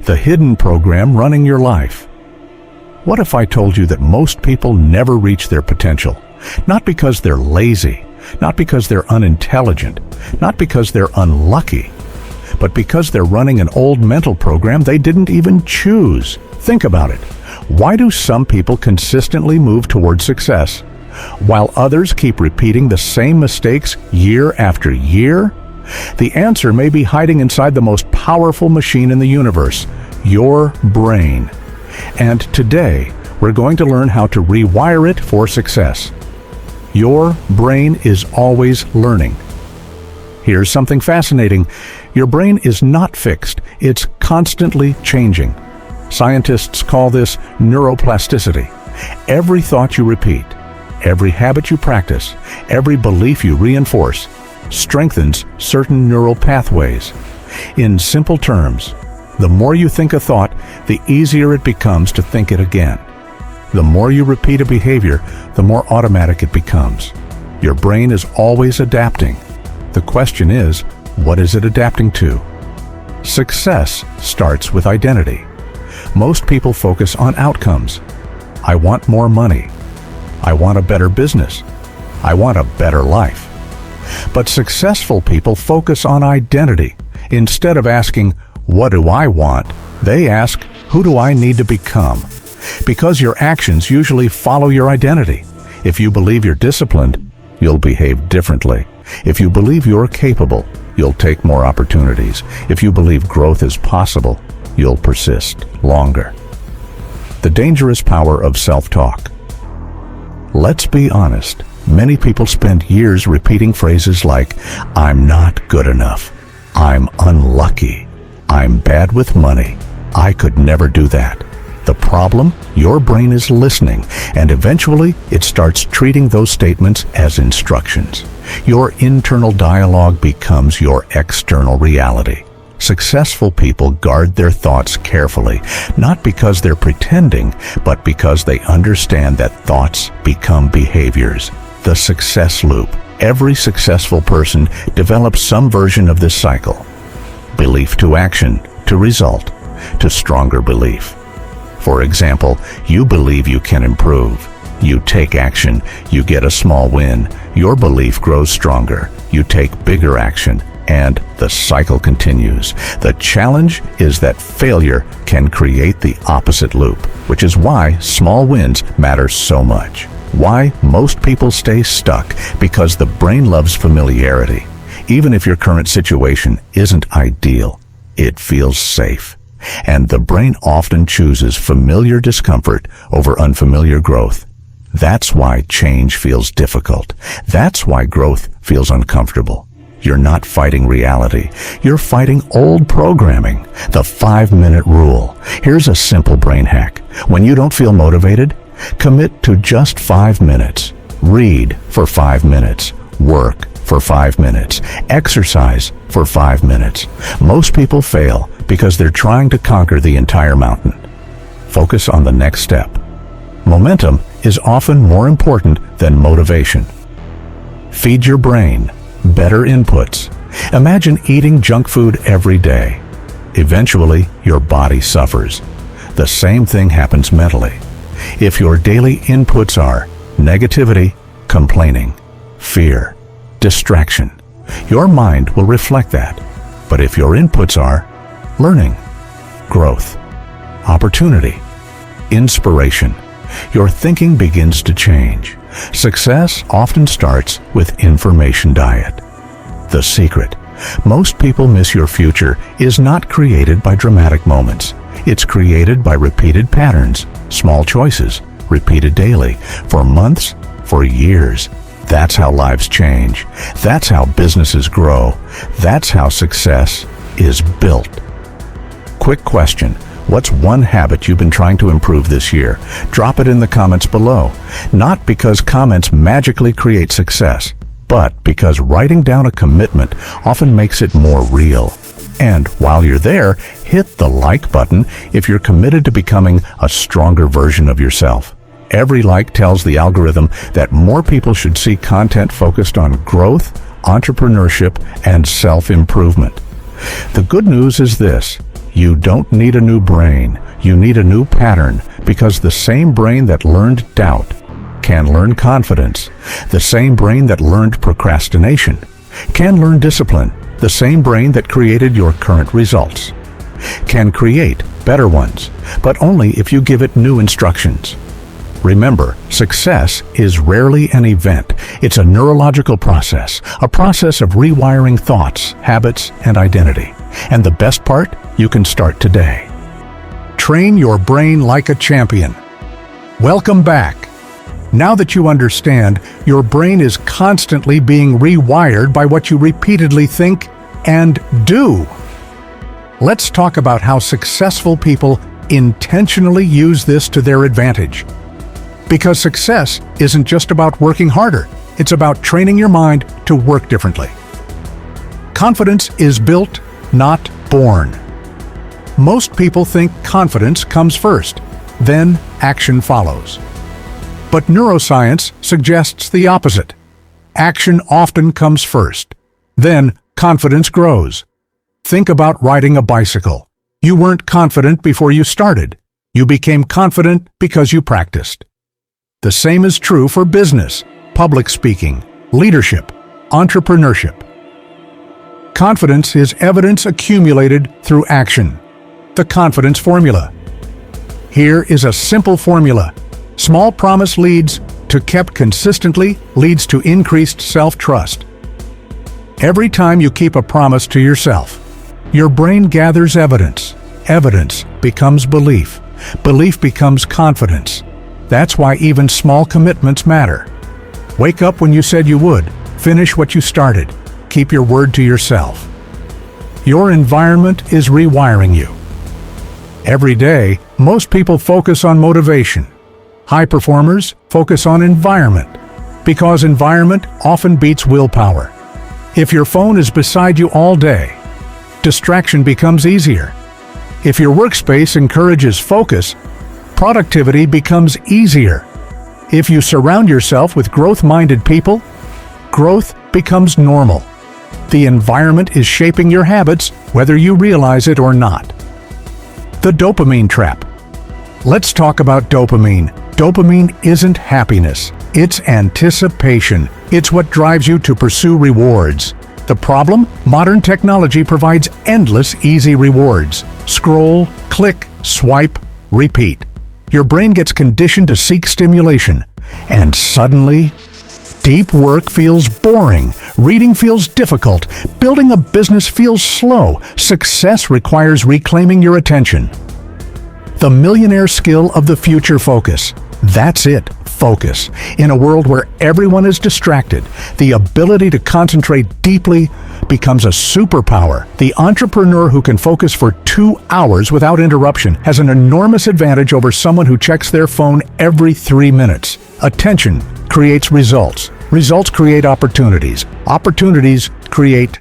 the hidden program running your life. What if I told you that most people never reach their potential? Not because they're lazy, not because they're unintelligent, not because they're unlucky, but because they're running an old mental program they didn't even choose. Think about it. Why do some people consistently move toward success, while others keep repeating the same mistakes year after year? The answer may be hiding inside the most powerful machine in the universe, your brain. And today, we're going to learn how to rewire it for success. Your brain is always learning. Here's something fascinating. Your brain is not fixed. It's constantly changing. Scientists call this neuroplasticity. Every thought you repeat, every habit you practice, every belief you reinforce strengthens certain neural pathways. In simple terms, the more you think a thought, the easier it becomes to think it again. The more you repeat a behavior, the more automatic it becomes. Your brain is always adapting. The question is, what is it adapting to? Success starts with identity. Most people focus on outcomes. I want more money. I want a better business. I want a better life. But successful people focus on identity. Instead of asking, what do I want? They ask, who do I need to become? Because your actions usually follow your identity. If you believe you're disciplined, you'll behave differently. If you believe you're capable, you'll take more opportunities. If you believe growth is possible, you'll persist longer. The dangerous power of self-talk. Let's be honest. Many people spend years repeating phrases like, I'm not good enough. I'm unlucky. I'm bad with money. I could never do that. The problem? Your brain is listening, and eventually it starts treating those statements as instructions. Your internal dialogue becomes your external reality. Successful people guard their thoughts carefully, not because they're pretending, but because they understand that thoughts become behaviors. The success loop. Every successful person develops some version of this cycle. Belief to action, to result, to stronger belief. For example, you believe you can improve. You take action, you get a small win. Your belief grows stronger. You take bigger action, and the cycle continues. The challenge is that failure can create the opposite loop, which is why small wins matter so much. Why most people stay stuck? Because the brain loves familiarity. Even if your current situation isn't ideal, it feels safe. And the brain often chooses familiar discomfort over unfamiliar growth. That's why change feels difficult. That's why growth feels uncomfortable. You're not fighting reality. You're fighting old programming. The 5-minute rule. Here's a simple brain hack. When you don't feel motivated, commit to just 5 minutes. Read for 5 minutes. Work for 5 minutes. Exercise for 5 minutes. Most people fail because they're trying to conquer the entire mountain. Focus on the next step. Momentum is often more important than motivation. Feed your brain better inputs. Imagine eating junk food every day. Eventually, your body suffers. The same thing happens mentally. If your daily inputs are negativity, complaining, fear, distraction, your mind will reflect that. But if your inputs are learning, growth, opportunity, inspiration, your thinking begins to change. Success often starts with information diet. The secret: most people miss your future is not created by dramatic moments. It's created by repeated patterns, small choices, repeated daily, for months, for years. That's how lives change. That's how businesses grow. That's how success is built. Quick question. What's one habit you've been trying to improve this year? Drop it in the comments below. Not because comments magically create success, but because writing down a commitment often makes it more real. And while you're there, hit the like button if you're committed to becoming a stronger version of yourself. Every like tells the algorithm that more people should see content focused on growth, entrepreneurship, and self-improvement. The good news is this: you don't need a new brain. You need a new pattern, because the same brain that learned doubt can learn confidence. The same brain that learned procrastination can learn discipline. The same brain that created your current results can create better ones, but only if you give it new instructions. Remember, success is rarely an event. It's a neurological process, a process of rewiring thoughts, habits, and identity. And the best part? You can start today. Train your brain like a champion. Welcome back. Now that you understand, your brain is constantly being rewired by what you repeatedly think and do. Let's talk about how successful people intentionally use this to their advantage. Because success isn't just about working harder, it's about training your mind to work differently. Confidence is built, not born. Most people think confidence comes first, then action follows. But neuroscience suggests the opposite. Action often comes first, then confidence grows. Think about riding a bicycle. You weren't confident before you started. You became confident because you practiced. The same is true for business, public speaking, leadership, entrepreneurship. Confidence is evidence accumulated through action. The confidence formula. Here is a simple formula. Small promise leads to kept consistently leads to increased self-trust. Every time you keep a promise to yourself, your brain gathers evidence. Evidence becomes belief. Belief becomes confidence. That's why even small commitments matter. Wake up when you said you would. Finish what you started. Keep your word to yourself. Your environment is rewiring you. Every day, most people focus on motivation. High performers focus on environment, because environment often beats willpower. If your phone is beside you all day, distraction becomes easier. If your workspace encourages focus, productivity becomes easier. If you surround yourself with growth-minded people, growth becomes normal. The environment is shaping your habits, whether you realize it or not. The dopamine trap. Let's talk about dopamine. Dopamine isn't happiness. It's anticipation. It's what drives you to pursue rewards. The problem? Modern technology provides endless, easy rewards. Scroll, click, swipe, repeat. Your brain gets conditioned to seek stimulation, and suddenly, deep work feels boring, reading feels difficult, building a business feels slow. Success requires reclaiming your attention. The millionaire skill of the future: focus. That's it, focus. In a world where everyone is distracted, the ability to concentrate deeply becomes a superpower. The entrepreneur who can focus for 2 hours without interruption has an enormous advantage over someone who checks their phone every 3 minutes. Attention creates results. Results create opportunities. Opportunities create